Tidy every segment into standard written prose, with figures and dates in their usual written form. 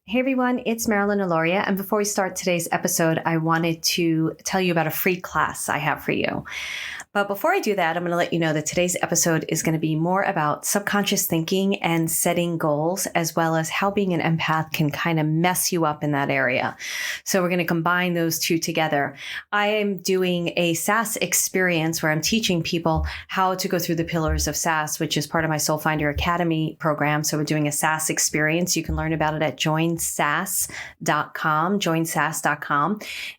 Hey everyone, it's Marilyn Alauria. And before we start today's episode, I wanted to tell you about a free class I have for you. But before I do that, I'm going to let you know that today's episode is going to be more about subconscious thinking and setting goals, as well as how being an empath can kind of mess you up in that area. So we're going to combine those two together. I am doing a SaaS experience where I'm teaching people how to go through the pillars of SaaS, which is part of my Soul Finder Academy program. So we're doing a SaaS experience. You can learn about it at joinsas.com.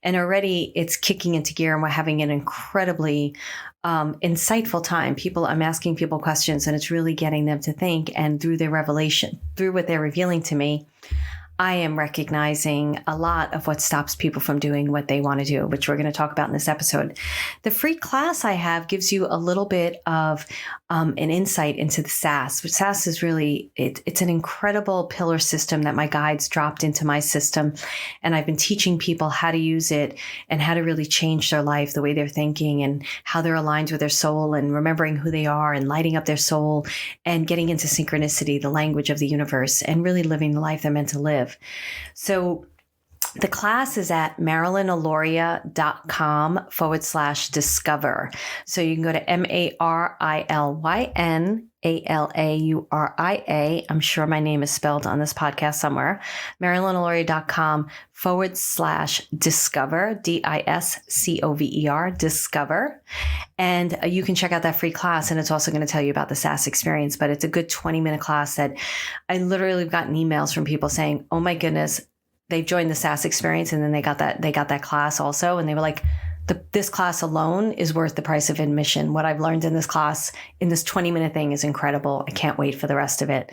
And already it's kicking into gear and we're having an incredibly insightful time. I'm asking people questions and it's really getting them to think. And through their revelation, through what they're revealing to me, I am recognizing a lot of what stops people from doing what they want to do, which we're going to talk about in this episode. The free class I have gives you a little bit of an insight into the SaaS. But SaaS is really, it's an incredible pillar system that my guides dropped into my system. And I've been teaching people how to use it and how to really change their life, the way they're thinking and how they're aligned with their soul and remembering who they are and lighting up their soul and getting into synchronicity, the language of the universe, and really living the life they're meant to live. So the class is at marilynalauria.com/discover. So you can go to MarilynAlauria. I'm sure my name is spelled on this podcast somewhere. marilynalauria.com/discover, DISCOVER, discover. And you can check out that free class. And it's also going to tell you about the SaaS experience, but it's a good 20-minute class that I literally have gotten emails from people saying, oh my goodness, they've joined the SaaS experience and then they got that class also. And they were like, this class alone is worth the price of admission. What I've learned in this class, in this 20-minute thing is incredible. I can't wait for the rest of it.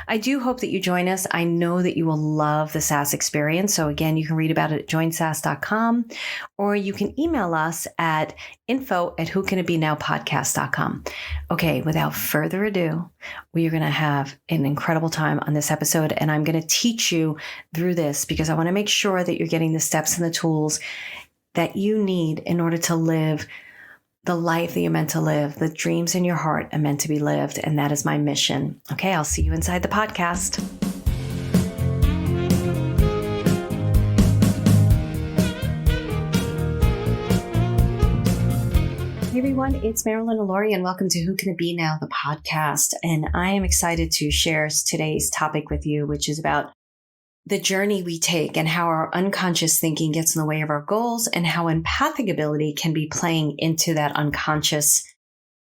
I do hope that you join us. I know that you will love the SaaS experience. So again, you can read about it at joinsas.com, or you can email us at info@whocanitbenowpodcast.com. Okay, without further ado, we are going to have an incredible time on this episode. And I'm going to teach you through this because I want to make sure that you're getting the steps and the tools that you need in order to live the life that you're meant to live. The dreams in your heart are meant to be lived. And that is my mission. Okay, I'll see you inside the podcast. Hey everyone, it's Marilyn Alauria and welcome to Who Can It Be Now, the podcast. And I am excited to share today's topic with you, which is about the journey we take and how our unconscious thinking gets in the way of our goals and how empathic ability can be playing into that unconscious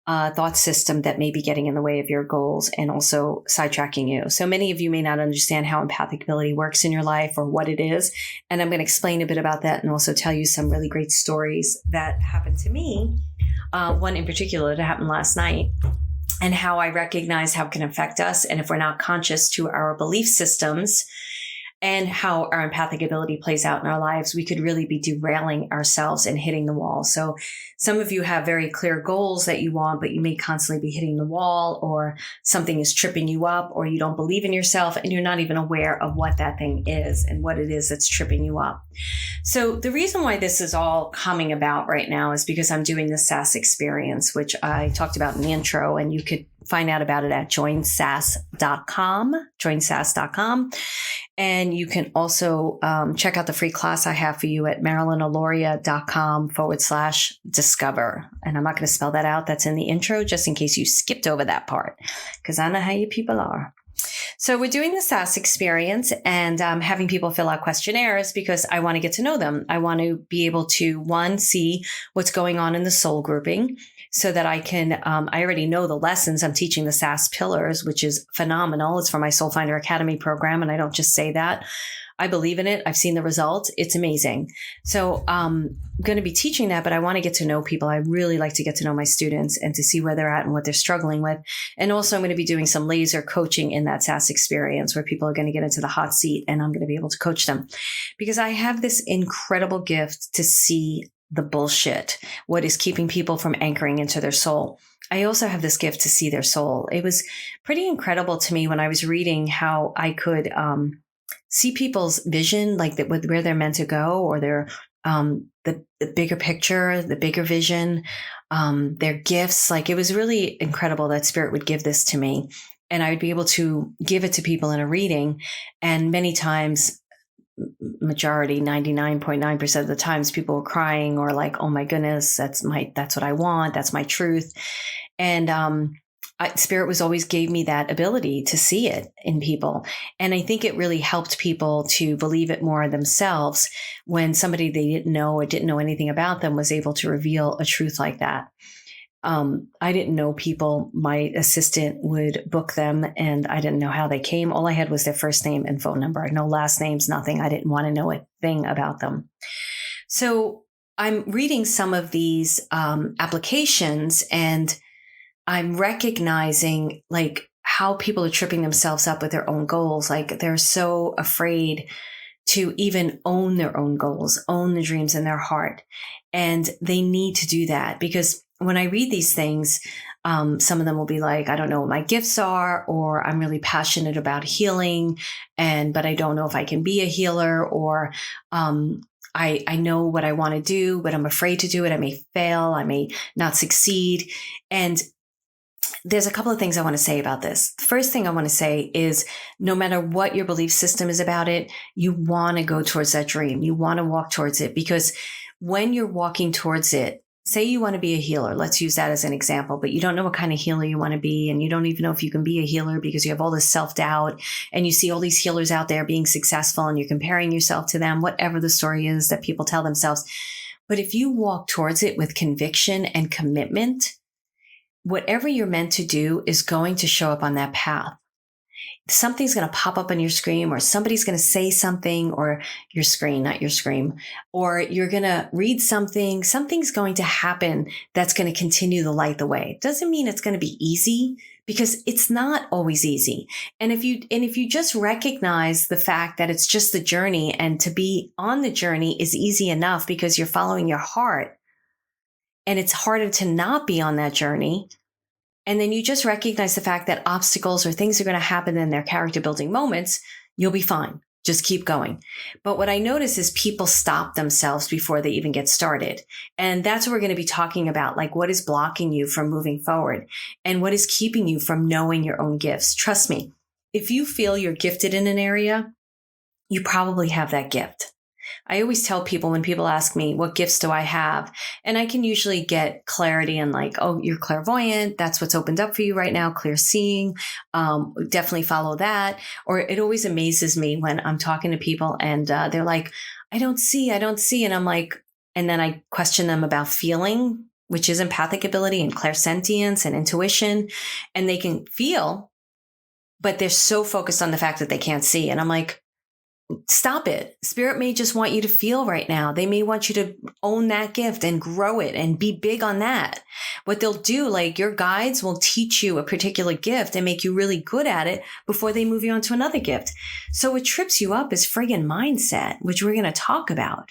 thought system that may be getting in the way of your goals and also sidetracking you. So many of you may not understand how empathic ability works in your life or what it is. And I'm going to explain a bit about that and also tell you some really great stories that happened to me. One in particular that happened last night, and how I recognize how it can affect us. And if we're not conscious to our belief systems, and how our empathic ability plays out in our lives, we could really be derailing ourselves and hitting the wall. So some of you have very clear goals that you want, but you may constantly be hitting the wall, or something is tripping you up, or you don't believe in yourself and you're not even aware of what that thing is and what it is that's tripping you up. So the reason why this is all coming about right now is because I'm doing the SaaS experience, which I talked about in the intro, and you could find out about it at joinsas.com. And you can also check out the free class I have for you at marilynalauria.com/discover. And I'm not going to spell that out. That's in the intro, just in case you skipped over that part, because I know how you people are. So we're doing the SaaS experience and having people fill out questionnaires because I want to get to know them. I want to be able to, one, see what's going on in the soul grouping so that I can, I already know the lessons. I'm teaching the SaaS pillars, which is phenomenal. It's for my Soul Finder Academy program. And I don't just say that. I believe in it. I've seen the results. It's amazing. So I'm going to be teaching that, but I want to get to know people. I really like to get to know my students and to see where they're at and what they're struggling with. And also I'm going to be doing some laser coaching in that SaaS experience where people are going to get into the hot seat and I'm going to be able to coach them because I have this incredible gift to see the bullshit, what is keeping people from anchoring into their soul. I also have this gift to see their soul. It was pretty incredible to me when I was reading how I could, see people's vision, like that, where they're meant to go, or their the bigger picture, the bigger vision, their gifts. Like it was really incredible that spirit would give this to me. and I would be able to give it to people in a reading. And many times, majority, 99.9% of the times, people were crying or like, oh my goodness, that's what I want. That's my truth. And, Spirit was always gave me that ability to see it in people. And I think it really helped people to believe it more themselves when somebody they didn't know or didn't know anything about them was able to reveal a truth like that. I didn't know people. My assistant would book them and I didn't know how they came. All I had was their first name and phone number, no last names, nothing. I didn't want to know a thing about them. So I'm reading some of these applications and I'm recognizing like how people are tripping themselves up with their own goals. Like they're so afraid to even own their own goals, own the dreams in their heart. And they need to do that because when I read these things, some of them will be like, I don't know what my gifts are, or I'm really passionate about healing, but I don't know if I can be a healer, or I know what I want to do, but I'm afraid to do it. I may fail. I may not succeed. And there's a couple of things I want to say about this. The first thing I want to say is no matter what your belief system is about it, you want to go towards that dream. You want to walk towards it because when you're walking towards it, say you want to be a healer. Let's use that as an example, but you don't know what kind of healer you want to be. And you don't even know if you can be a healer because you have all this self-doubt and you see all these healers out there being successful and you're comparing yourself to them, whatever the story is that people tell themselves. But if you walk towards it with conviction and commitment, whatever you're meant to do is going to show up on that path. Something's going to pop up on your screen, or somebody's going to say something, or your screen, not your scream, or you're going to read something. Something's going to happen that's going to continue to light the way. Doesn't mean it's going to be easy because it's not always easy. And if you just recognize the fact that it's just the journey and to be on the journey is easy enough because you're following your heart, and it's harder to not be on that journey. And then you just recognize the fact that obstacles or things are going to happen in their character building moments, you'll be fine. Just keep going. But what I notice is people stop themselves before they even get started. And that's what we're going to be talking about. Like what is blocking you from moving forward and what is keeping you from knowing your own gifts. Trust me, if you feel you're gifted in an area, you probably have that gift. I always tell people when people ask me, what gifts do I have? And I can usually get clarity on like, oh, you're clairvoyant. That's what's opened up for you right now. Clear seeing. Definitely follow that. Or it always amazes me when I'm talking to people and they're like, I don't see. And I'm like, and then I question them about feeling, which is empathic ability and clairsentience and intuition. And they can feel, but they're so focused on the fact that they can't see. And I'm like, stop it. Spirit may just want you to feel right now. They may want you to own that gift and grow it and be big on that. What they'll do, like your guides will teach you a particular gift and make you really good at it before they move you on to another gift. So what trips you up is friggin' mindset, which we're going to talk about.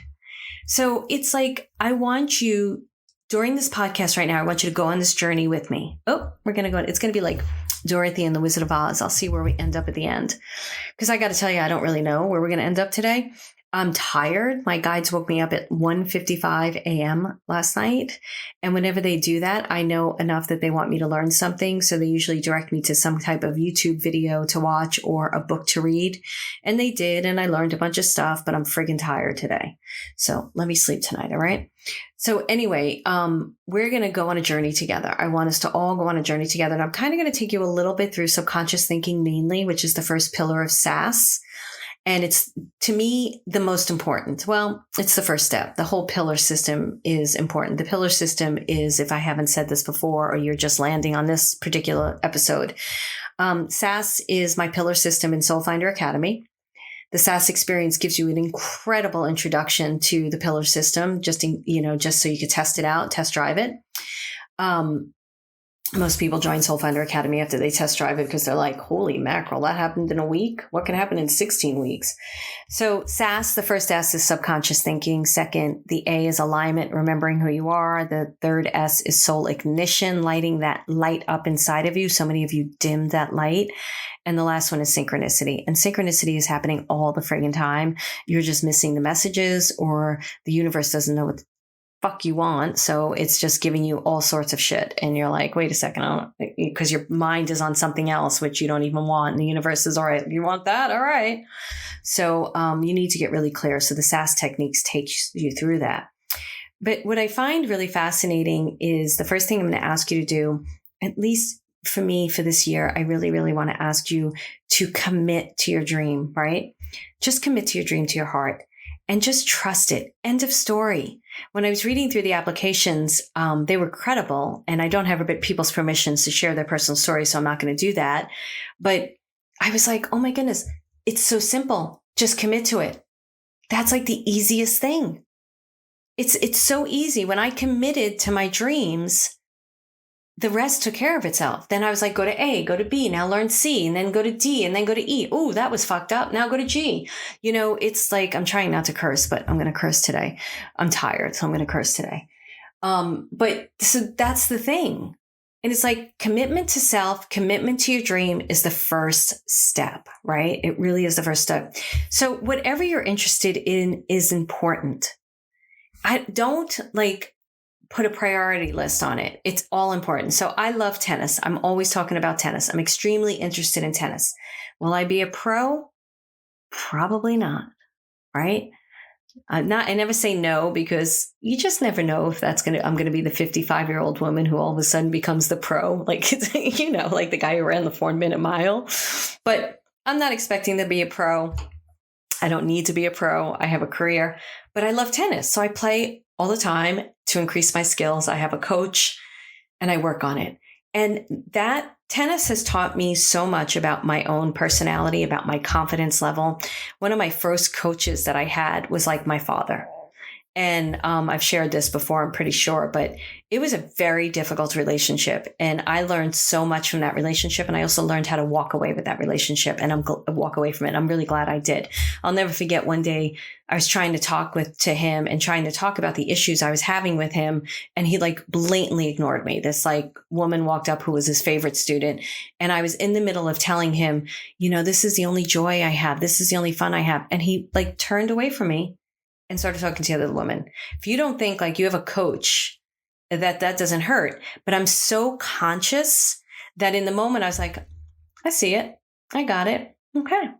So it's like, I want you during this podcast right now, I want you to go on this journey with me. Oh, we're going to go. It's going to be like Dorothy and the Wizard of Oz. I'll see where we end up at the end. Because I got to tell you, I don't really know where we're going to end up today. I'm tired. My guides woke me up at 1:55 a.m. last night. And whenever they do that, I know enough that they want me to learn something. So they usually direct me to some type of YouTube video to watch or a book to read. And they did. And I learned a bunch of stuff, but I'm friggin' tired today. So let me sleep tonight. All right. So anyway, we're going to go on a journey together. I want us to all go on a journey together. And I'm kind of going to take you a little bit through subconscious thinking mainly, which is the first pillar of SAS. And it's, to me, the most important. Well, it's the first step. The whole pillar system is important. The pillar system is, if I haven't said this before, or you're just landing on this particular episode, SAS is my pillar system in Soul Finder Academy. The SAS experience gives you an incredible introduction to the pillar system, just so you could test it out, test drive it. Most people join Soul Finder Academy after they test drive it because they're like, holy mackerel, that happened in a week? What can happen in 16 weeks? So SAS, the first S is subconscious thinking. Second, the A is alignment, remembering who you are. The third S is soul ignition, lighting that light up inside of you. So many of you dimmed that light. And the last one is synchronicity. And synchronicity is happening all the friggin' time. You're just missing the messages, or the universe doesn't know fuck you want. So it's just giving you all sorts of shit. And you're like, wait a second, because your mind is on something else, which you don't even want. And the universe is, all right, you want that? All right. So you need to get really clear. So the SAS techniques take you through that. But what I find really fascinating is the first thing I'm going to ask you to do, at least for me for this year, I really, really want to ask you to commit to your dream, right? Just commit to your dream, to your heart, and just trust it. End of story. When I was reading through the applications, they were credible, and I don't have people's permissions to share their personal stories, so I'm not going to do that. But I was like, oh my goodness, it's so simple. Just commit to it. That's like the easiest thing. It's so easy. When I committed to my dreams, the rest took care of itself. Then I was like, go to A, go to B, now learn C, and then go to D, and then go to E. Oh, that was fucked up. Now go to G. It's like, I'm trying not to curse, but I'm going to curse today. I'm tired, so I'm going to curse today. But so that's the thing. And it's like commitment to self, commitment to your dream is the first step, right? It really is the first step. So whatever you're interested in is important. I don't put a priority list on it. It's all important. So I love tennis. I'm always talking about tennis. I'm extremely interested in tennis. Will I be a pro? Probably not. Right? I never say no, because you just never know if I'm going to be the 55-year-old woman who all of a sudden becomes the pro, like the guy who ran the 4-minute mile. But I'm not expecting to be a pro. I don't need to be a pro. I have a career, but I love tennis. So I play all the time to increase my skills. I have a coach and I work on it. And that tennis has taught me so much about my own personality, about my confidence level. One of my first coaches that I had was like my father. And I've shared this before, I'm pretty sure, but it was a very difficult relationship. And I learned so much from that relationship. And I also learned how to walk away with that relationship and walk away from it. I'm really glad I did. I'll never forget one day I was trying to talk to him and trying to talk about the issues I was having with him. And he blatantly ignored me. This woman walked up who was his favorite student. And I was in the middle of telling him, this is the only joy I have. This is the only fun I have. And he turned away from me and started talking to the other woman. If you don't think you have a coach, that doesn't hurt. But I'm so conscious that in the moment I was like, I see it. I got it. Okay.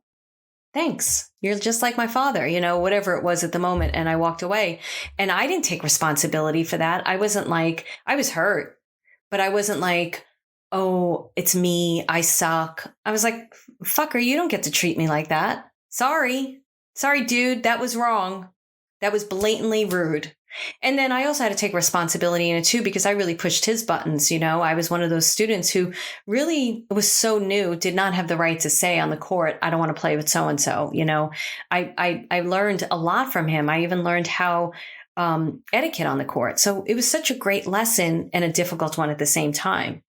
Thanks. You're just like my father, whatever it was at the moment. And I walked away, and I didn't take responsibility for that. I wasn't I was hurt, but I wasn't oh, it's me. I suck. I was like, fucker, you don't get to treat me like that. Sorry, dude. That was wrong. That was blatantly rude. And then I also had to take responsibility in it too, because I really pushed his buttons. I was one of those students who really was so new, did not have the right to say on the court, I don't want to play with so-and-so. I learned a lot from him. I even learned how etiquette on the court. So it was such a great lesson and a difficult one at the same time.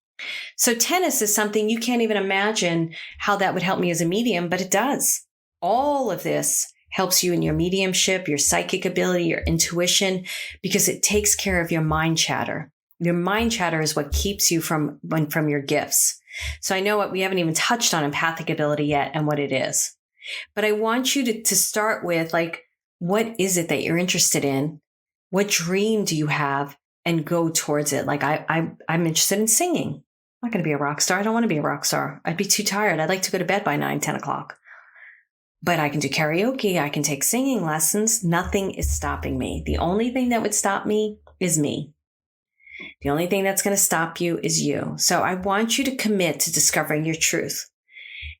So tennis is something you can't even imagine how that would help me as a medium, but it does. All of this helps you in your mediumship, your psychic ability, your intuition, because it takes care of your mind chatter. Your mind chatter is what keeps you from your gifts. So I know we haven't even touched on empathic ability yet and what it is. But I want you to start with what is it that you're interested in? What dream do you have? And go towards it. I'm interested in singing. I'm not going to be a rock star. I don't want to be a rock star. I'd be too tired. I'd like to go to bed by 9, 10 o'clock. But I can do karaoke. I can take singing lessons. Nothing is stopping me. The only thing that would stop me is me. The only thing that's going to stop you is you. So I want you to commit to discovering your truth.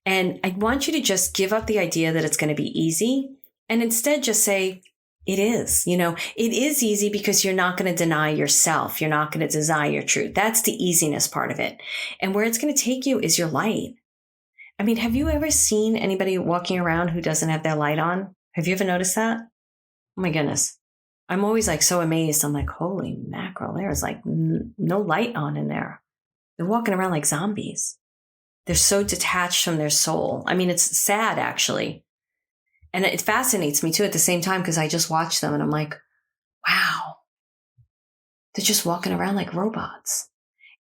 And I want you to just give up the idea that it's going to be easy and instead just say, it is. It is easy because you're not going to deny yourself. You're not going to deny your truth. That's the easiness part of it. And where it's going to take you is your light. I mean, have you ever seen anybody walking around who doesn't have their light on? Have you ever noticed that? Oh my goodness. I'm always so amazed. I'm like, holy mackerel, there's no light on in there. They're walking around like zombies. They're so detached from their soul. I mean, it's sad actually. And it fascinates me too at the same time, because I just watch them and I'm like, wow, they're just walking around like robots.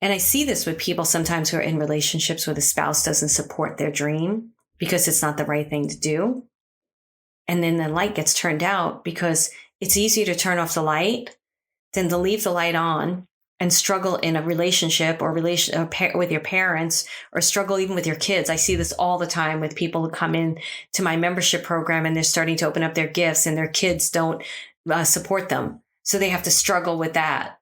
And I see this with people sometimes who are in relationships where the spouse doesn't support their dream because it's not the right thing to do. And then the light gets turned out because it's easier to turn off the light than to leave the light on and struggle in a relationship or with your parents, or struggle even with your kids. I see this all the time with people who come in to my membership program and they're starting to open up their gifts and their kids don't support them. So they have to struggle with that,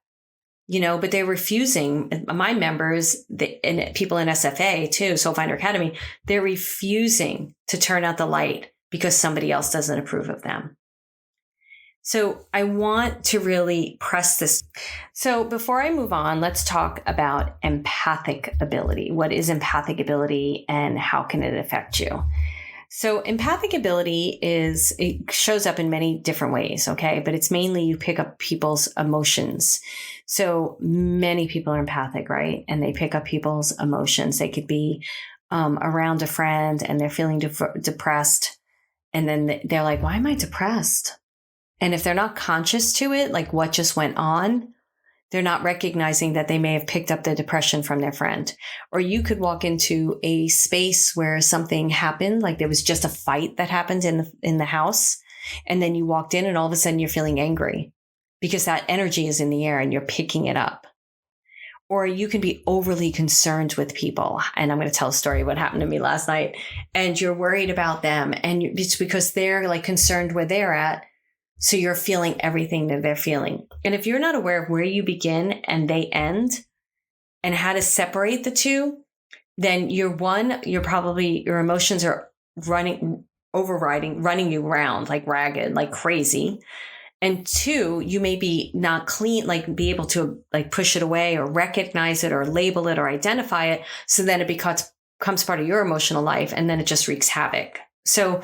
but they're refusing. My members and people in SFA too, Soul Finder Academy, they're refusing to turn out the light because somebody else doesn't approve of them. So I want to really press this. So before I move on, let's talk about empathic ability. What is empathic ability and how can it affect you? So empathic ability it shows up in many different ways, okay? But it's mainly you pick up people's emotions. So many people are empathic, right? And they pick up people's emotions. They could be around a friend and they're feeling depressed. And then they're like, why am I depressed? And if they're not conscious to it, like what just went on, they're not recognizing that they may have picked up the depression from their friend. Or you could walk into a space where something happened, like there was just a fight that happened in the house. And then you walked in and all of a sudden you're feeling angry because that energy is in the air and you're picking it up. Or you can be overly concerned with people. And I'm going to tell a story of what happened to me last night. And you're worried about them. And it's because they're like concerned where they're at. So you're feeling everything that they're feeling. And if you're not aware of where you begin and they end and how to separate the two, then your emotions are running you around like ragged, like crazy. And two, you may be not clean, like be able to like push it away or recognize it or label it or identify it. So then it becomes part of your emotional life and then it just wreaks havoc. So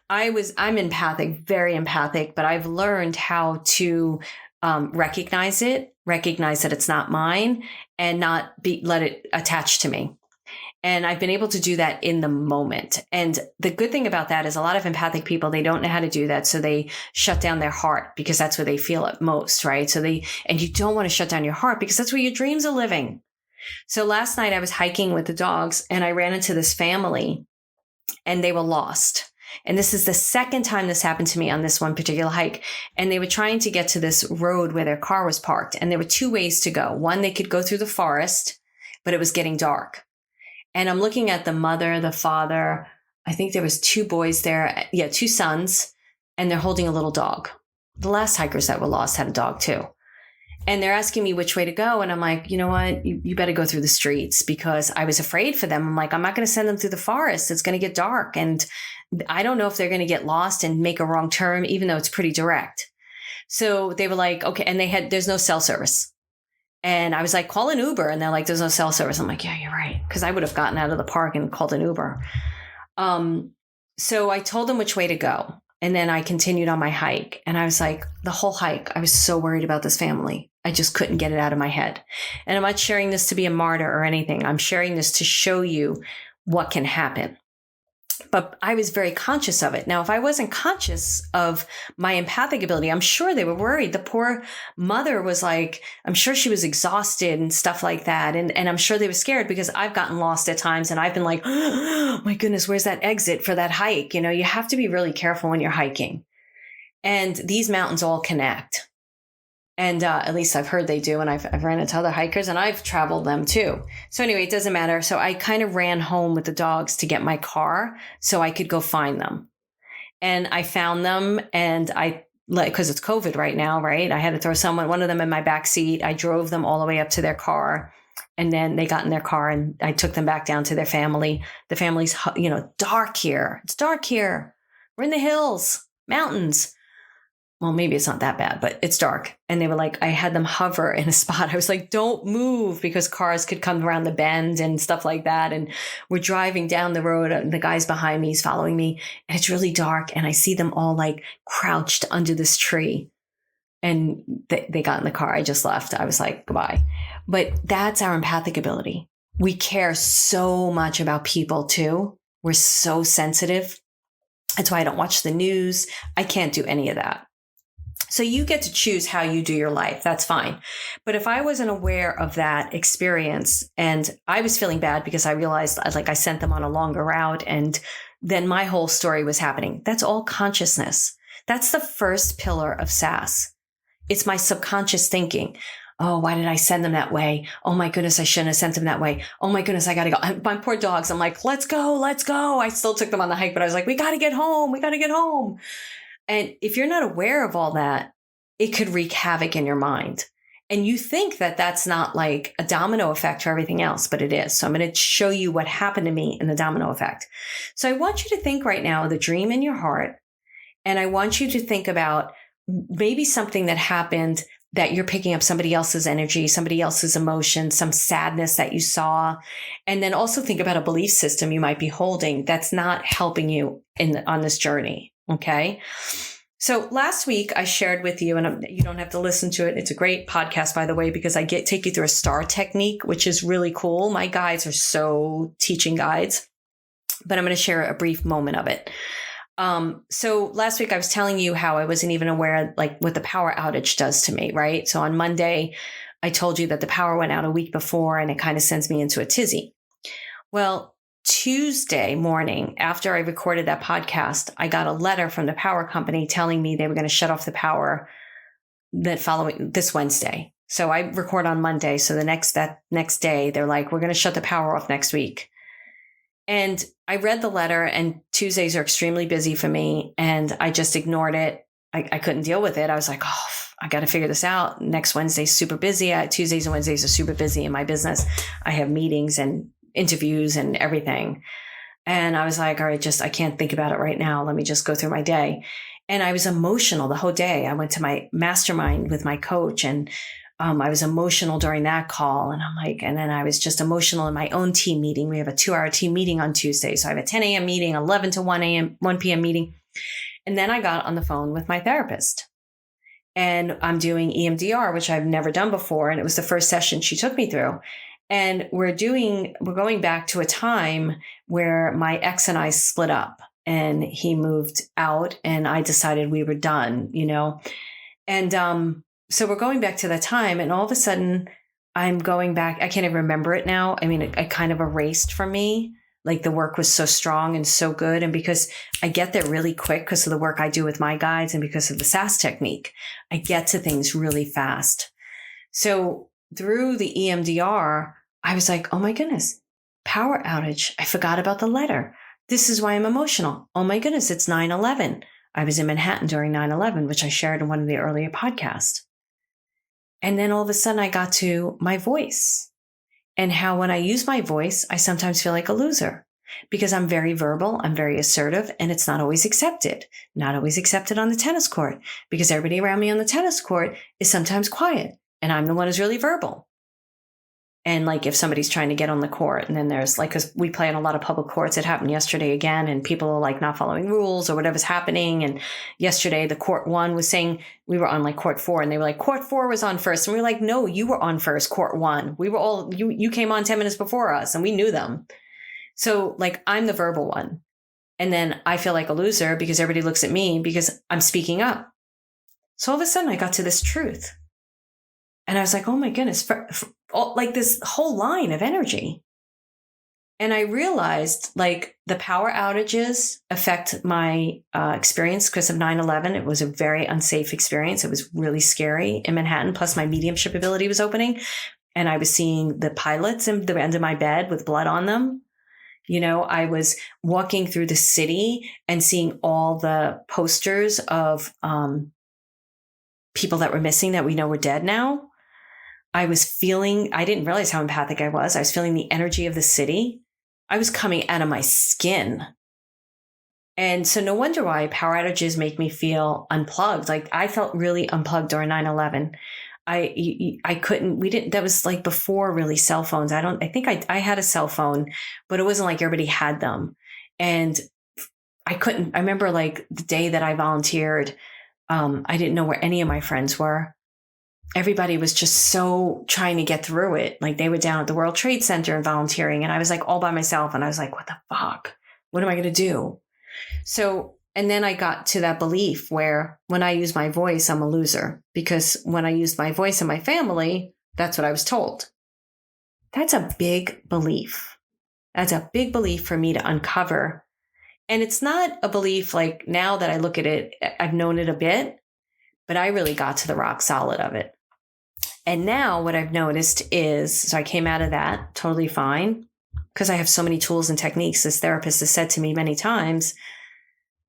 I'm empathic, very empathic, but I've learned how to recognize that it's not mine and not let it attach to me. And I've been able to do that in the moment. And the good thing about that is a lot of empathic people, they don't know how to do that. So they shut down their heart because that's where they feel it most, right? And you don't want to shut down your heart because that's where your dreams are living. So last night I was hiking with the dogs and I ran into this family and they were lost. And this is the second time this happened to me on this one particular hike. And they were trying to get to this road where their car was parked. And there were two ways to go. One, they could go through the forest, but it was getting dark. And I'm looking at the mother, the father. I think there was two boys there. Yeah, two sons. And they're holding a little dog. The last hikers that were lost had a dog too. And they're asking me which way to go. And I'm like, you know what? You better go through the streets because I was afraid for them. I'm like, I'm not going to send them through the forest. It's going to get dark. And I don't know if they're going to get lost and make a wrong turn, even though it's pretty direct. So they were like, okay. And there's no cell service. And I was like, call an Uber. And they're like, there's no cell service. I'm like, yeah, you're right. Because I would have gotten out of the park and called an Uber. So I told them which way to go. And then I continued on my hike. And I was like, the whole hike, I was so worried about this family. I just couldn't get it out of my head. And I'm not sharing this to be a martyr or anything. I'm sharing this to show you what can happen. But I was very conscious of it. Now, if I wasn't conscious of my empathic ability, I'm sure they were worried. The poor mother was like, I'm sure she was exhausted and stuff like that. And I'm sure they were scared because I've gotten lost at times and I've been like, oh my goodness, where's that exit for that hike? You have to be really careful when you're hiking. And these mountains all connect. And at least I've heard they do. And I've ran into other hikers and I've traveled them too. So anyway, it doesn't matter. So I kind of ran home with the dogs to get my car so I could go find them. And I found them and because it's COVID right now, right? I had to throw one of them in my back seat. I drove them all the way up to their car. And then they got in their car and I took them back down to their family. The family's, dark here. It's dark here. We're in the hills, mountains. Well, maybe it's not that bad, but it's dark. And they were like, I had them hover in a spot. I was like, don't move because cars could come around the bend and stuff like that. And we're driving down the road and the guy's behind me, he's following me and it's really dark. And I see them all like crouched under this tree and they got in the car. I just left. I was like, goodbye. But that's our empathic ability. We care so much about people too. We're so sensitive. That's why I don't watch the news. I can't do any of that. So you get to choose how you do your life. That's fine. But if I wasn't aware of that experience and I was feeling bad because I realized I sent them on a longer route and then my whole story was happening. That's all consciousness. That's the first pillar of SAS It's my subconscious thinking. Oh, why did I send them that way? Oh my goodness, I shouldn't have sent them that way. Oh my goodness, I got to go. My poor dogs. I'm like, let's go, let's go. I still took them on the hike, but I was like, we got to get home. We got to get home. And if you're not aware of all that, it could wreak havoc in your mind. And you think that that's not like a domino effect for everything else, but it is. So I'm going to show you what happened to me in the domino effect. So I want you to think right now, the dream in your heart. And I want you to think about maybe something that happened that you're picking up somebody else's energy, somebody else's emotion, some sadness that you saw. And then also think about a belief system you might be holding that's not helping you on this journey. Okay. So last week I shared with you, and you don't have to listen to it. It's a great podcast, by the way, because I take you through a STAR technique, which is really cool. My guides are so teaching guides, but I'm going to share a brief moment of it. So last week I was telling you how I wasn't even aware, like what the power outage does to me, right? So on Monday, I told you that the power went out a week before and it kind of sends me into a tizzy. Well, Tuesday morning, after I recorded that podcast, I got a letter from the power company telling me they were going to shut off the power this Wednesday. So I record on Monday. So that next day, they're like, we're going to shut the power off next week. And I read the letter, and Tuesdays are extremely busy for me, and I just ignored it. I couldn't deal with it. I was like, oh, I got to figure this out. Next Wednesday's super busy. Tuesdays and Wednesdays are super busy in my business. I have meetings and interviews and everything. And I was like, all right, I can't think about it right now. Let me just go through my day. And I was emotional the whole day. I went to my mastermind with my coach, and I was emotional during that call. And and then I was just emotional in my own team meeting. We have a 2-hour team meeting on Tuesday. So I have a 10 a.m. meeting, 11 to 1 p.m. meeting. And then I got on the phone with my therapist, and I'm doing EMDR, which I've never done before. And it was the first session she took me through. And we're going back to a time where my ex and I split up, and he moved out, and I decided we were done, and, so we're going back to that time, and all of a sudden I'm going back. I can't even remember it now. I mean, it kind of erased from me. Like the work was so strong and so good. And because I get there really quick because of the work I do with my guides and because of the SAS technique, I get to things really fast. So through the EMDR, I was like, oh my goodness, power outage. I forgot about the letter. This is why I'm emotional. Oh my goodness, it's 9/11. I was in Manhattan during 9/11, which I shared in one of the earlier podcasts. And then all of a sudden I got to my voice, and how when I use my voice, I sometimes feel like a loser because I'm very verbal, I'm very assertive, and it's not always accepted. Not always accepted on the tennis court because everybody around me on the tennis court is sometimes quiet, and I'm the one who's really verbal. And like if somebody's trying to get on the court, and then there's like, because we play on a lot of public courts, it happened yesterday again, and people are like not following rules or whatever's happening. And yesterday the court 1 was saying we were on like court 4, and they were like, court 4 was on first. And we were like, no, you were on first, court 1. We were all, you came on 10 minutes before us, and we knew them. So like I'm the verbal one. And then I feel like a loser because everybody looks at me because I'm speaking up. So all of a sudden I got to this truth. And I was like, oh my goodness, like this whole line of energy. And I realized like the power outages affect my experience because of 9/11. It was a very unsafe experience. It was really scary in Manhattan. Plus my mediumship ability was opening, and I was seeing the pilots in the end of my bed with blood on them. I was walking through the city and seeing all the posters of people that were missing that we know were dead now. I didn't realize how empathic I was. I was feeling the energy of the city. I was coming out of my skin. And so no wonder why power outages make me feel unplugged. Like I felt really unplugged during 9/11. That was like before really cell phones. I think I had a cell phone, but it wasn't like everybody had them. And I remember like the day that I volunteered, I didn't know where any of my friends were. Everybody was just so trying to get through it. Like they were down at the World Trade Center and volunteering. And I was like all by myself. And I was like, what the fuck? What am I going to do? So, and then I got to that belief where when I use my voice, I'm a loser, because when I used my voice in my family, that's what I was told. That's a big belief. That's a big belief for me to uncover. And it's not a belief like now that I look at it, I've known it a bit, but I really got to the rock solid of it. And now what I've noticed is, so I came out of that totally fine because I have so many tools and techniques. This therapist has said to me many times,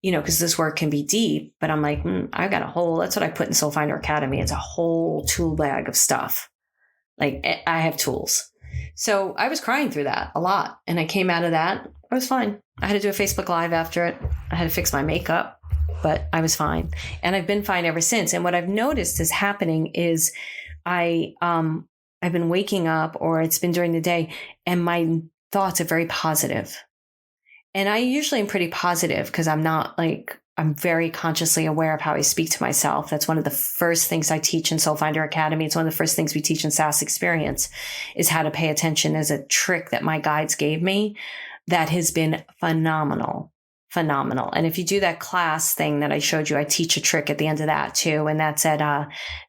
because this work can be deep, but I'm like, I've got that's what I put in Soul Finder Academy. It's a whole tool bag of stuff. Like I have tools. So I was crying through that a lot. And I came out of that. I was fine. I had to do a Facebook Live after it. I had to fix my makeup, but I was fine. And I've been fine ever since. And what I've noticed is happening is I've been waking up, or it's been during the day, and my thoughts are very positive. And I usually am pretty positive because I'm very consciously aware of how I speak to myself. That's one of the first things I teach in Soul Finder Academy. It's one of the first things we teach in SAS Experience, is how to pay attention as a trick that my guides gave me that has been phenomenal. And if you do that class thing that I showed you, I teach a trick at the end of that too. And that's at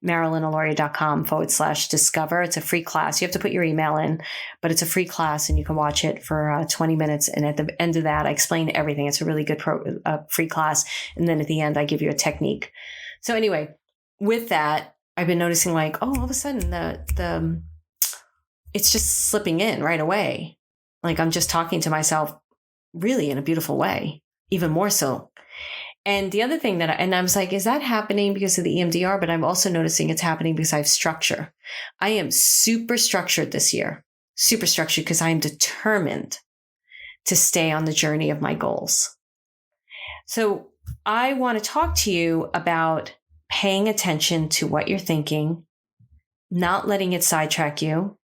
MarilynAlauria.com/discover. It's a free class. You have to put your email in, but it's a free class and you can watch it for 20 minutes. And at the end of that, I explain everything. It's a really good free class. And then at the end, I give you a technique. So anyway, with that, I've been noticing all of a sudden the it's just slipping in right away. Like I'm just talking to myself really in a beautiful way. Even more so. And the other thing I was like, is that happening because of the EMDR? But I'm also noticing it's happening because I have structure. I am super structured this year, super structured because I am determined to stay on the journey of my goals. So I want to talk to you about paying attention to what you're thinking, not letting it sidetrack you.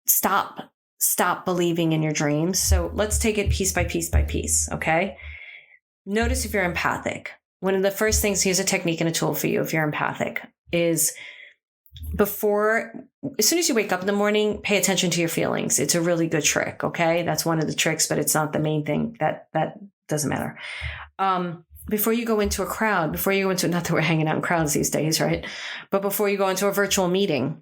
Stop believing in your dreams. So let's take it piece by piece by piece. Okay. Notice if you're empathic. One of the first things, here's a technique and a tool for you if you're empathic, is as soon as you wake up in the morning, pay attention to your feelings. It's a really good trick. Okay. That's one of the tricks, but it's not the main thing. That doesn't matter. Before you go into a crowd, not that we're hanging out in crowds these days, right? But before you go into a virtual meeting,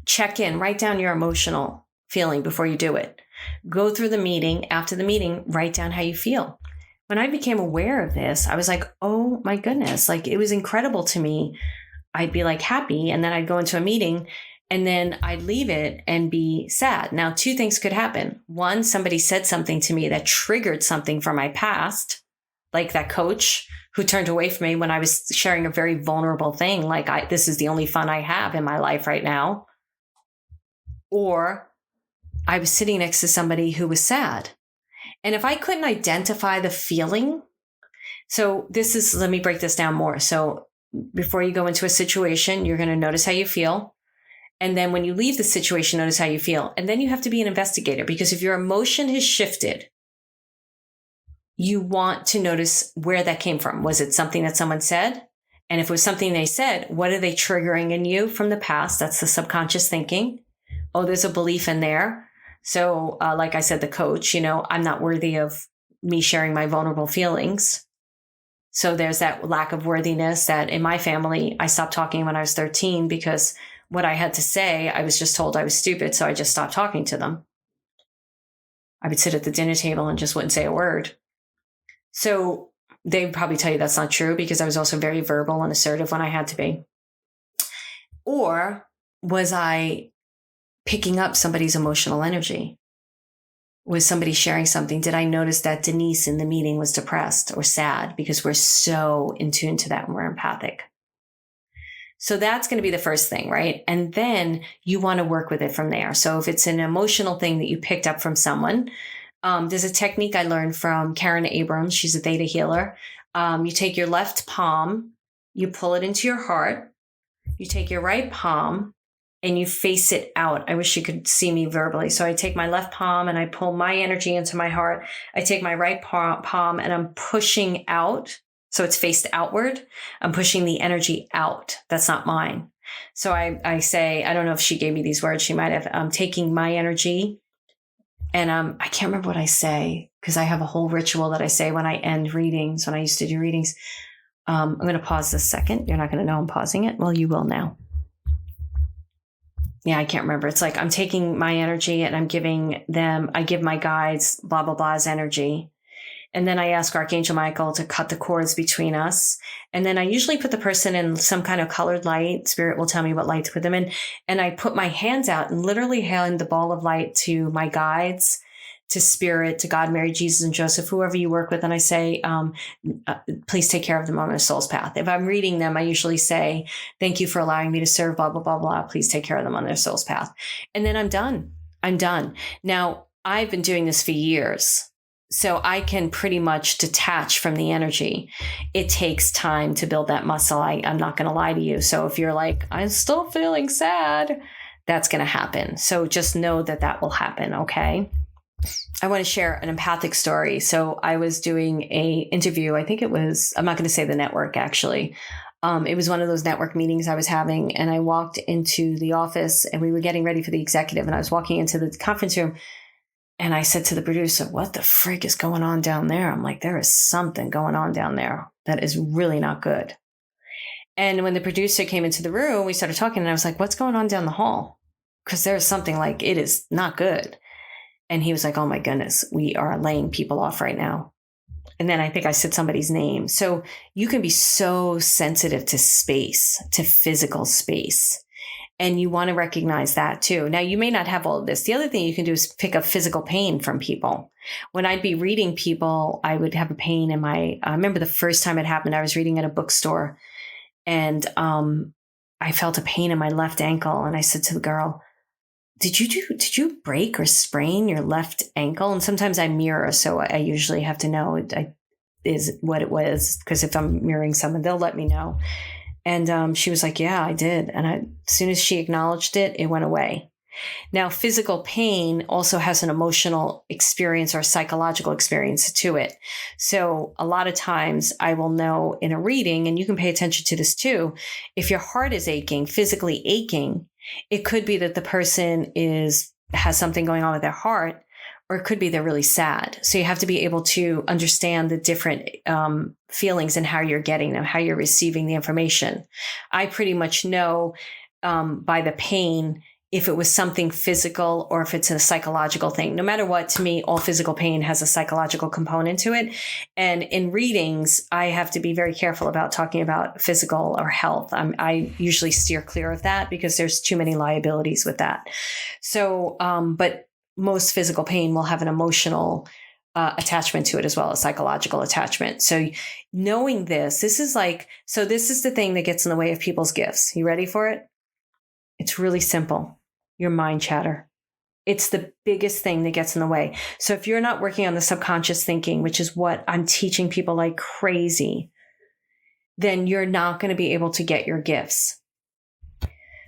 check in, write down your emotional feeling before you do it. Go through the meeting. After the meeting, write down how you feel. When I became aware of this, I was like, oh my goodness, it was incredible to me. I'd be happy, and then I'd go into a meeting and then I'd leave it and be sad. Now, two things could happen. One, somebody said something to me that triggered something from my past, like that coach who turned away from me when I was sharing a very vulnerable thing. This is the only fun I have in my life right now. Or I was sitting next to somebody who was sad. And if I couldn't identify the feeling, let me break this down more. So before you go into a situation, you're going to notice how you feel. And then when you leave the situation, notice how you feel. And then you have to be an investigator, because if your emotion has shifted, you want to notice where that came from. Was it something that someone said? And if it was something they said, what are they triggering in you from the past? That's the subconscious thinking. Oh, there's a belief in there. So like I said, the coach, I'm not worthy of me sharing my vulnerable feelings. So there's that lack of worthiness that in my family, I stopped talking when I was 13 because what I had to say, I was just told I was stupid. So I just stopped talking to them. I would sit at the dinner table and just wouldn't say a word. So they'd probably tell you that's not true, because I was also very verbal and assertive when I had to be. Or was I picking up somebody's emotional energy? Was somebody sharing something? Did I notice that Denise in the meeting was depressed or sad? Because we're so in tune to that when we're empathic. So that's going to be the first thing, right? And then you want to work with it from there. So if it's an emotional thing that you picked up from someone, there's a technique I learned from Karen Abrams. She's a theta healer. You take your left palm, you pull it into your heart. You take your right palm and you face it out. I wish you could see me verbally. So I take my left palm and I pull my energy into my heart. I take my right palm and I'm pushing out. So it's faced outward. I'm pushing the energy out. That's not mine. So I say, I don't know if she gave me these words. She might have. I'm taking my energy, and I can't remember what I say, because I have a whole ritual that I say when I end readings, when I used to do readings. I'm going to pause this second. You're not going to know I'm pausing it. Well, you will now. Yeah, I can't remember. It's I'm taking my energy and I give my guides blah, blah, blah's energy. And then I ask Archangel Michael to cut the cords between us. And then I usually put the person in some kind of colored light. Spirit will tell me what light to put them in. And I put my hands out and literally hand the ball of light to my guides, to Spirit, to God, Mary, Jesus, and Joseph, whoever you work with. And I say, please take care of them on their soul's path. If I'm reading them, I usually say, thank you for allowing me to serve, blah, blah, blah, blah. Please take care of them on their soul's path. And then I'm done. I'm done. Now, I've been doing this for years, so I can pretty much detach from the energy. It takes time to build that muscle. I'm not going to lie to you. So if you're like, I'm still feeling sad, that's going to happen. So just know that that will happen. Okay. I want to share an empathic story. So I was doing a interview. I think it was, I'm not going to say the network actually. It was one of those network meetings I was having, and I walked into the office and we were getting ready for the executive, and I was walking into the conference room and I said to the producer, what the frick is going on down there? I'm like, there is something going on down there that is really not good. And when the producer came into the room, we started talking and I was like, what's going on down the hall? Because there's something like, it is not good. And he was like, oh my goodness, we are laying people off right now. And then I think I said somebody's name. So you can be so sensitive to space, to physical space. And you want to recognize that too. Now, you may not have all of this. The other thing you can do is pick up physical pain from people. When I'd be reading people, I would have a pain in I remember the first time it happened, I was reading at a bookstore and I felt a pain in my left ankle. And I said to the girl, did you break or sprain your left ankle? And sometimes I mirror, so I usually have to know is what it was, because if I'm mirroring someone, they'll let me know. And she was like, yeah, I did. And as soon as she acknowledged it, it went away. Now, physical pain also has an emotional experience or psychological experience to it. So a lot of times I will know in a reading, and you can pay attention to this too, if your heart is aching, physically aching, it could be that the person has something going on with their heart, or it could be they're really sad. So you have to be able to understand the different feelings and how you're getting them, how you're receiving the information. I pretty much know by the pain if it was something physical or if it's a psychological thing. No matter what, to me, all physical pain has a psychological component to it. And in readings, I have to be very careful about talking about physical or health. I usually steer clear of that because there's too many liabilities with that. So, but most physical pain will have an emotional attachment to it as well as psychological attachment. So knowing this is the thing that gets in the way of people's gifts. You ready for it? It's really simple. Your mind chatter. It's the biggest thing that gets in the way. So if you're not working on the subconscious thinking, which is what I'm teaching people like crazy, then you're not going to be able to get your gifts.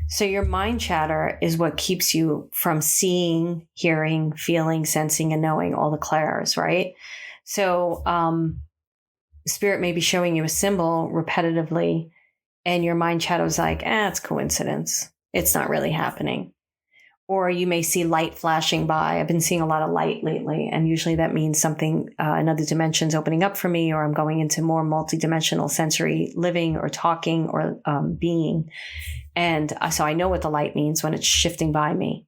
So your mind chatter is what keeps you from seeing, hearing, feeling, sensing, and knowing all the clairs, right? So Spirit may be showing you a symbol repetitively, and your mind chatter is like, it's coincidence. It's not really happening. Or you may see light flashing by. I've been seeing a lot of light lately, and usually that means something, another dimension's opening up for me, or I'm going into more multidimensional sensory living or talking or being. And so I know what the light means when it's shifting by me.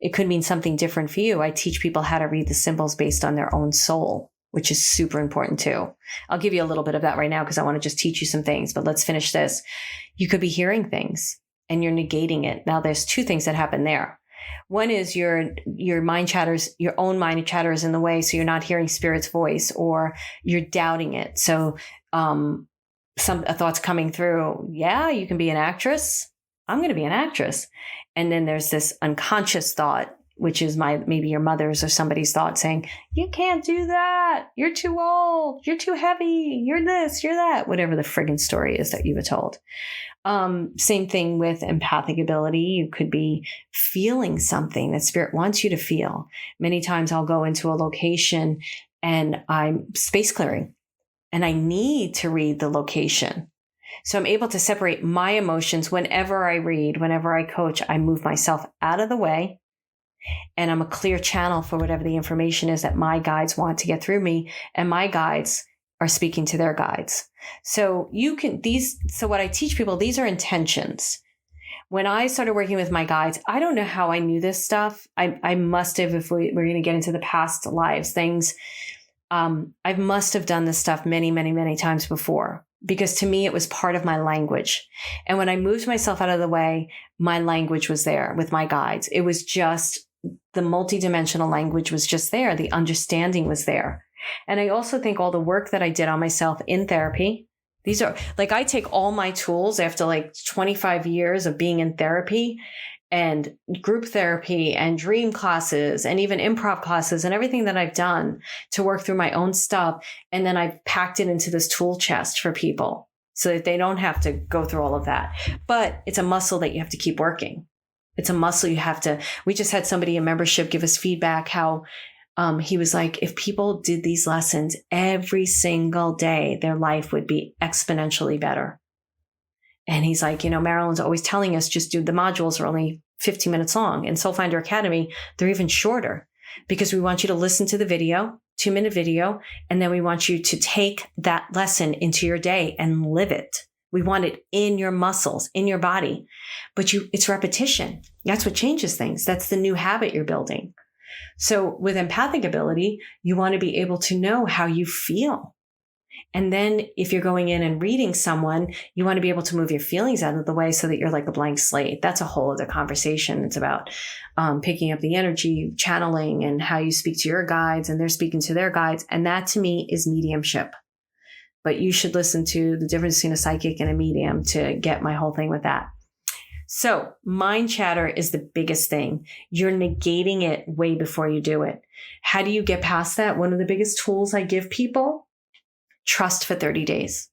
It could mean something different for you. I teach people how to read the symbols based on their own soul, which is super important too. I'll give you a little bit of that right now because I want to just teach you some things, but let's finish this. You could be hearing things and you're negating it. Now there's two things that happen there. One is your mind chatters, your own mind chatter is in the way. So you're not hearing Spirit's voice, or you're doubting it. So a thought's coming through. Yeah, you can be an actress. I'm going to be an actress. And then there's this unconscious thought, which is maybe your mother's or somebody's thought saying, you can't do that. You're too old. You're too heavy. You're this, you're that, whatever the friggin' story is that you were told. Same thing with empathic ability. You could be feeling something that Spirit wants you to feel. Many times I'll go into a location and I'm space clearing and I need to read the location. So I'm able to separate my emotions whenever I read, whenever I coach, I move myself out of the way and I'm a clear channel for whatever the information is that my guides want to get through me, and my guides are speaking to their guides. So so what I teach people, these are intentions. When I started working with my guides, I don't know how I knew this stuff. I must have, if we're going to get into the past lives things. I must have done this stuff many, many, many times before, because to me, it was part of my language. And when I moved myself out of the way, my language was there with my guides. It was just the multidimensional language was just there. The understanding was there. And I also think all the work that I did on myself in therapy, these are like, I take all my tools after like 25 years of being in therapy and group therapy and dream classes and even improv classes and everything that I've done to work through my own stuff. And then I've packed it into this tool chest for people so that they don't have to go through all of that. But it's a muscle that you have to keep working. It's a muscle you have to, we just had somebody in membership give us feedback how he was like, if people did these lessons every single day, their life would be exponentially better. And he's like, Marilyn's always telling us just do the modules are only 15 minutes long. In Soul Finder Academy, they're even shorter because we want you to listen to the video, 2-minute video, and then we want you to take that lesson into your day and live it. We want it in your muscles, in your body, but it's repetition. That's what changes things. That's the new habit you're building. So with empathic ability, you want to be able to know how you feel. And then if you're going in and reading someone, you want to be able to move your feelings out of the way so that you're like a blank slate. That's a whole other conversation. It's about picking up the energy, channeling, and how you speak to your guides and they're speaking to their guides. And that to me is mediumship. But you should listen to the difference between a psychic and a medium to get my whole thing with that. So mind chatter is the biggest thing. You're negating it way before you do it. How do you get past that? One of the biggest tools I give people, trust for 30 days.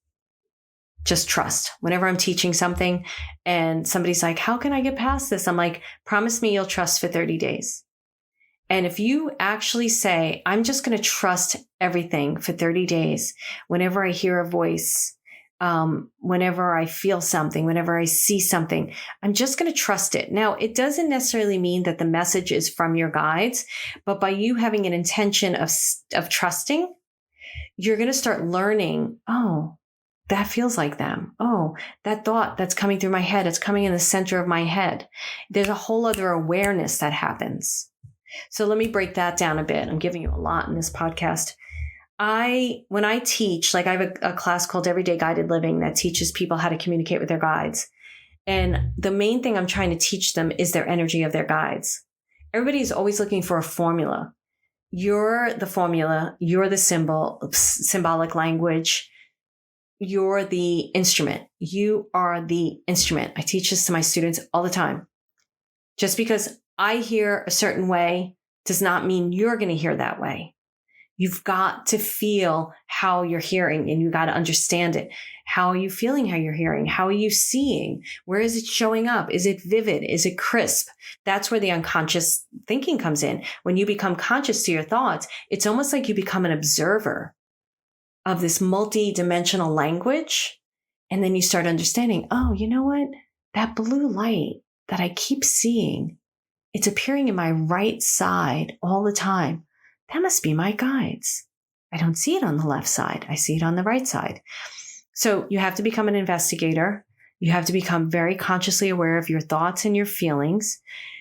Just trust. Whenever I'm teaching something and somebody's like, how can I get past this? I'm like, promise me you'll trust for 30 days. And if you actually say, I'm just going to trust everything for 30 days, whenever I hear a voice, whenever I feel something, whenever I see something, I'm just going to trust it. Now, it doesn't necessarily mean that the message is from your guides, but by you having an intention of trusting, you're going to start learning, oh, that feels like them. Oh, that thought that's coming through my head, it's coming in the center of my head. There's a whole other awareness that happens. So let me break that down a bit. I'm giving you a lot in this podcast. When I teach, like I have a class called Everyday Guided Living that teaches people how to communicate with their guides. And the main thing I'm trying to teach them is their energy of their guides. Everybody's always looking for a formula. You're the formula. You're the symbolic language. You're the instrument. You are the instrument. I teach this to my students all the time. Just because I hear a certain way does not mean you're going to hear that way. You've got to feel how you're hearing and you got to understand it. How are you feeling how you're hearing? How are you seeing? Where is it showing up? Is it vivid? Is it crisp? That's where the unconscious thinking comes in. When you become conscious to your thoughts, it's almost like you become an observer of this multi-dimensional language. And then you start understanding, oh, you know what? That blue light that I keep seeing, it's appearing in my right side all the time. That must be my guides. I don't see it on the left side. I see it on the right side. So you have to become an investigator. You have to become very consciously aware of your thoughts and your feelings.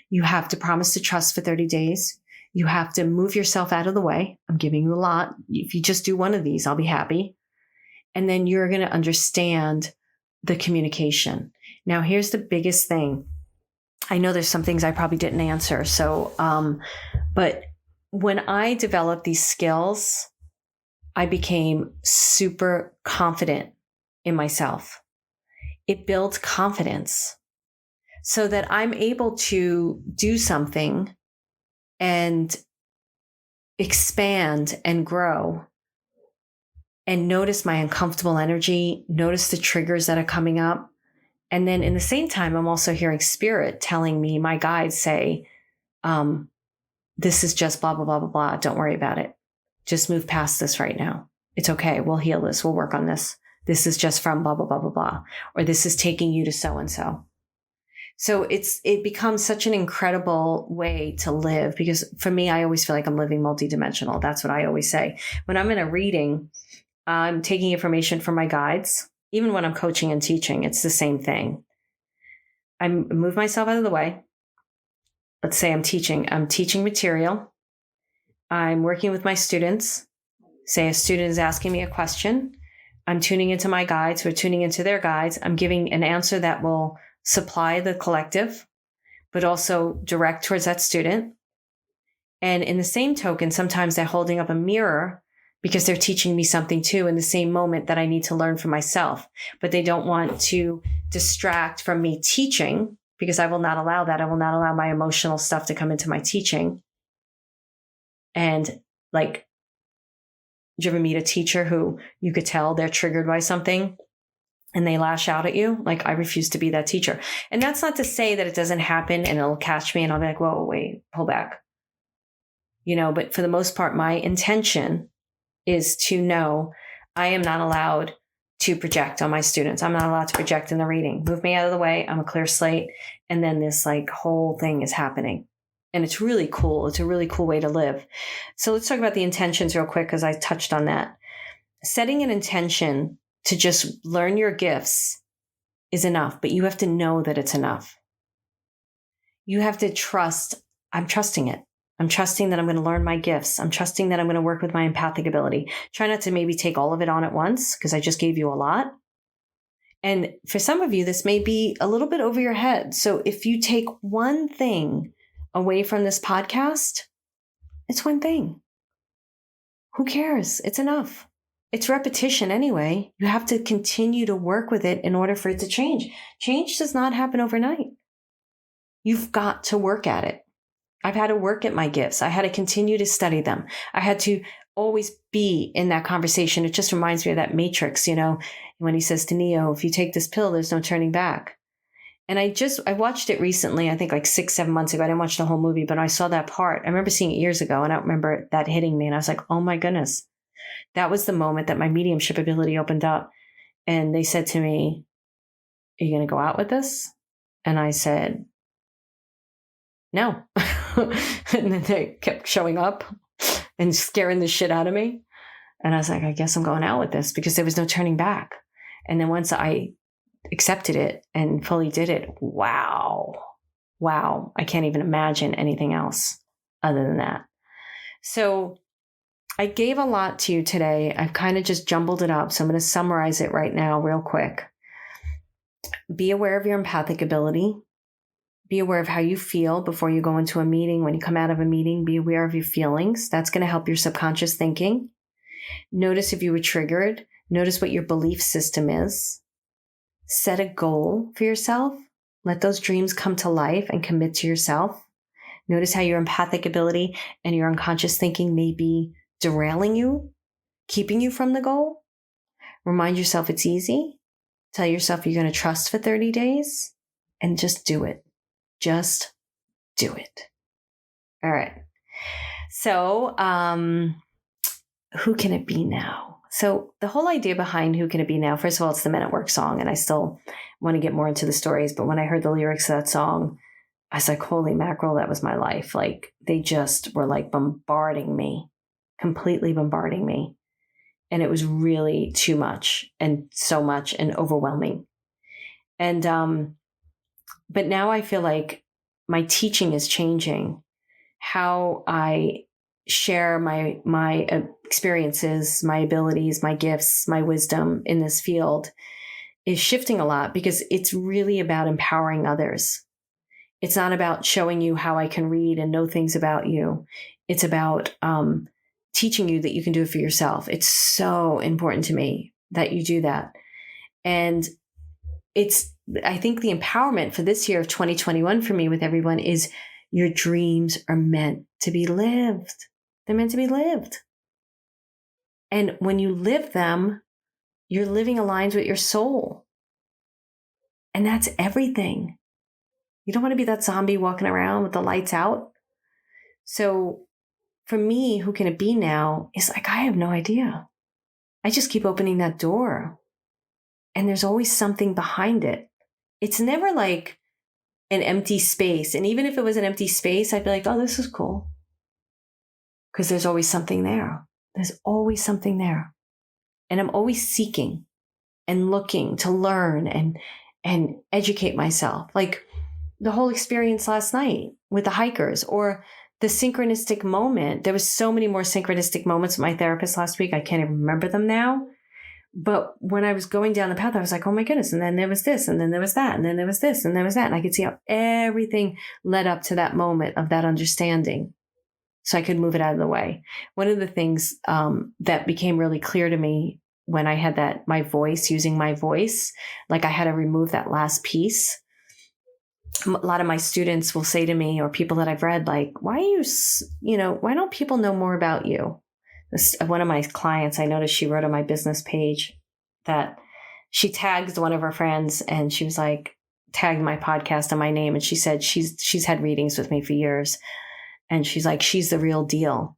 You have to promise to trust for 30 days. You have to move yourself out of the way. I'm giving you a lot. If you just do one of these, I'll be happy. And then you're going to understand the communication. Now, here's the biggest thing. I know there's some things I probably didn't answer. But when I developed these skills, I became super confident in myself. It builds confidence so that I'm able to do something and expand and grow and notice my uncomfortable energy, notice the triggers that are coming up. And then in the same time, I'm also hearing spirit telling me, my guides say, this is just blah, blah, blah, blah, blah. Don't worry about it. Just move past this right now. It's okay. We'll heal this. We'll work on this. This is just from blah, blah, blah, blah, blah. Or this is taking you to so-and-so. So it becomes such an incredible way to live because for me, I always feel like I'm living multidimensional. That's what I always say. When I'm in a reading, I'm taking information from my guides. Even when I'm coaching and teaching, it's the same thing. I move myself out of the way. Let's say I'm teaching material. I'm working with my students. Say a student is asking me a question. I'm tuning into my guides who are tuning into their guides. I'm giving an answer that will supply the collective, but also direct towards that student. And in the same token, sometimes they're holding up a mirror because they're teaching me something too in the same moment that I need to learn for myself. But they don't want to distract from me teaching, because I will not allow that. I will not allow my emotional stuff to come into my teaching. And like, did you ever meet a teacher who you could tell they're triggered by something and they lash out at you? Like, I refuse to be that teacher. And that's not to say that it doesn't happen and it'll catch me and I'll be like, whoa, wait, pull back. But for the most part, my intention is to know I am not allowed to project on my students. I'm not allowed to project in the reading. Move me out of the way. I'm a clear slate. And then this like whole thing is happening. And it's really cool. It's a really cool way to live. So let's talk about the intentions real quick, because I touched on that. Setting an intention to just learn your gifts is enough, but you have to know that it's enough. You have to trust. I'm trusting it. I'm trusting that I'm going to learn my gifts. I'm trusting that I'm going to work with my empathic ability. Try not to maybe take all of it on at once, because I just gave you a lot. And for some of you, this may be a little bit over your head. So if you take one thing away from this podcast, it's one thing. Who cares? It's enough. It's repetition anyway. You have to continue to work with it in order for it to change. Change does not happen overnight. You've got to work at it. I've had to work at my gifts. I had to continue to study them. I had to always be in that conversation. It just reminds me of that Matrix, when he says to Neo, if you take this pill, there's no turning back. And I watched it recently, I think like 6-7 months ago. I didn't watch the whole movie, but I saw that part. I remember seeing it years ago, and I don't remember that hitting me. And I was like, oh my goodness. That was the moment that my mediumship ability opened up. And they said to me, are you going to go out with this? And I said, no. And then they kept showing up and scaring the shit out of me. And I was like, I guess I'm going out with this, because there was no turning back. And then once I accepted it and fully did it, wow, I can't even imagine anything else other than that. So I gave a lot to you today. I've kind of just jumbled it up. So I'm going to summarize it right now real quick. Be aware of your empathic ability. Be aware of how you feel before you go into a meeting. When you come out of a meeting, be aware of your feelings. That's going to help your subconscious thinking. Notice if you were triggered. Notice what your belief system is. Set a goal for yourself. Let those dreams come to life and commit to yourself. Notice how your empathic ability and your unconscious thinking may be derailing you, keeping you from the goal. Remind yourself it's easy. Tell yourself you're going to trust for 30 days and just do it. Just do it. All right. So, who can it be now? So the whole idea behind Who Can It Be Now, first of all, it's the Men at Work song, and I still want to get more into the stories. But when I heard the lyrics of that song, I was like, holy mackerel, that was my life. Like, they just were like bombarding me, completely bombarding me. And it was really too much and so much and overwhelming. And, but now I feel like my teaching is changing. How I share my experiences, my abilities, my gifts, my wisdom in this field is shifting a lot, because it's really about empowering others. It's not about showing you how I can read and know things about you. It's about teaching you that you can do it for yourself. It's so important to me that you do that. And I think the empowerment for this year of 2021 for me with everyone is your dreams are meant to be lived. They're meant to be lived. And when you live them, you're living aligned with your soul. And that's everything. You don't want to be that zombie walking around with the lights out. So for me, Who Can It Be Now is like, I have no idea. I just keep opening that door. And there's always something behind it. It's never like an empty space. And even if it was an empty space, I'd be like, oh, this is cool. Because there's always something there. There's always something there. And I'm always seeking and looking to learn and educate myself. Like the whole experience last night with the hikers, or the synchronistic moment, there was so many more synchronistic moments with my therapist last week. I can't even remember them now. But when I was going down the path, I was like, oh my goodness. And then there was this, and then there was that, and then there was this, and there was that. And I could see how everything led up to that moment of that understanding. So I could move it out of the way. One of the things that became really clear to me when I had using my voice, like I had to remove that last piece. A lot of my students will say to me, or people that I've read, like, why don't people know more about you? One of my clients, I noticed she wrote on my business page that she tagged one of her friends, and she was like, tagged my podcast and my name. And she said, she's had readings with me for years. And she's like, she's the real deal.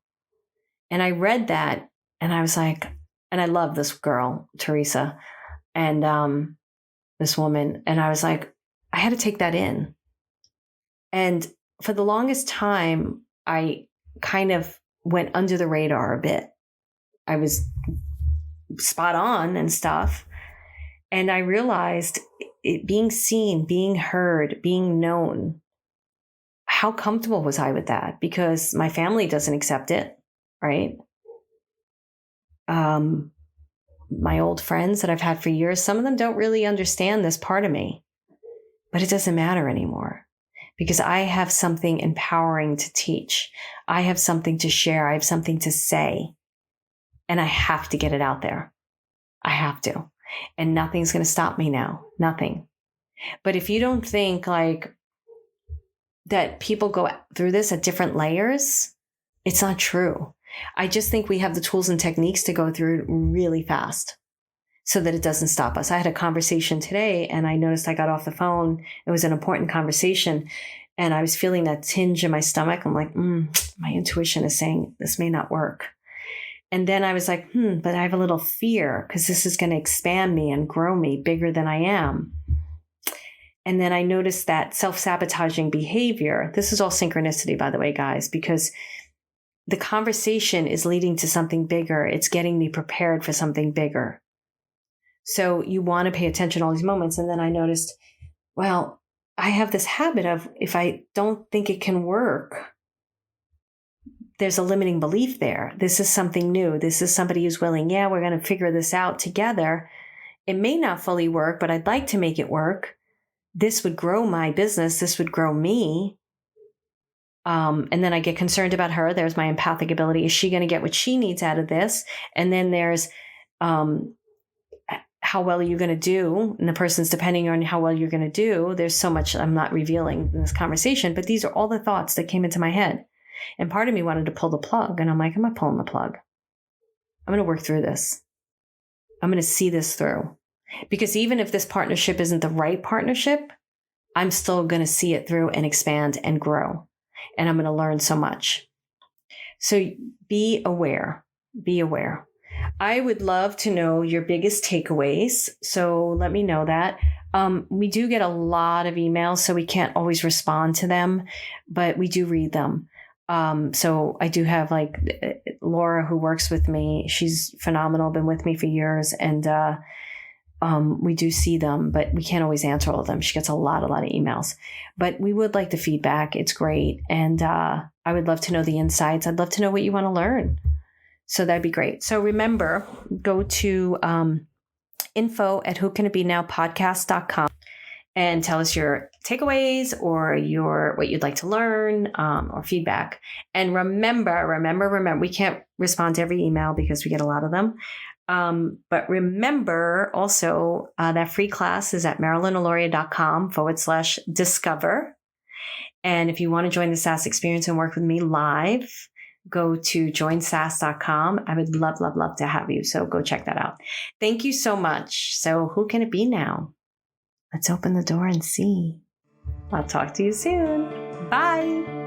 And I read that, and I was like, and I love this girl, Teresa, and this woman. And I was like, I had to take that in. And for the longest time, I kind of went under the radar a bit. I was spot on and stuff. And I realized it being seen, being heard, being known. How comfortable was I with that? Because my family doesn't accept it, right? My old friends that I've had for years, some of them don't really understand this part of me, but it doesn't matter anymore because I have something empowering to teach. I have something to share. I have something to say, and I have to get it out there. I have to, and nothing's going to stop me now. Nothing. But if you don't think like that people go through this at different layers, it's not true. I just think we have the tools and techniques to go through it really fast so that it doesn't stop us. I had a conversation today, and I noticed I got off the phone. It was an important conversation, and I was feeling that tinge in my stomach. I'm like, my intuition is saying this may not work. And then I was like, but I have a little fear because this is going to expand me and grow me bigger than I am. And then I noticed that self-sabotaging behavior. This is all synchronicity, by the way, guys, because the conversation is leading to something bigger. It's getting me prepared for something bigger. So you want to pay attention to all these moments. And then I noticed, well, I have this habit of if I don't think it can work, there's a limiting belief there. This is something new. This is somebody who's willing, we're going to figure this out together. It may not fully work, but I'd like to make it work. This would grow my business. This would grow me. And then I get concerned about her. There's my empathic ability. Is she going to get what she needs out of this? And then there's how well are you going to do? And the person's depending on how well you're going to do. There's so much I'm not revealing in this conversation, but these are all the thoughts that came into my head. And part of me wanted to pull the plug. And I'm like, I'm not pulling the plug. I'm going to work through this. I'm going to see this through. Because even if this partnership isn't the right partnership, I'm still going to see it through and expand and grow. And I'm going to learn so much. So be aware. Be aware. I would love to know your biggest takeaways. So let me know that. We do get a lot of emails, so we can't always respond to them, but we do read them. So I do have like Laura who works with me. She's phenomenal, been with me for years. And we do see them, but we can't always answer all of them. She gets a lot of emails, but we would like the feedback. It's great. And I would love to know the insights. I'd love to know what you want to learn. So that'd be great. So remember, go to info@whocanitbenowpodcast.com and tell us your takeaways or what you'd like to learn or feedback. And remember, we can't respond to every email because we get a lot of them. But remember also that free class is at MarilynAlauria.com/discover. And if you want to join the SAS experience and work with me live, go to joinsas.com. I would love, love, love to have you. So go check that out. Thank you so much. So who can it be now? Let's open the door and see. I'll talk to you soon. Bye.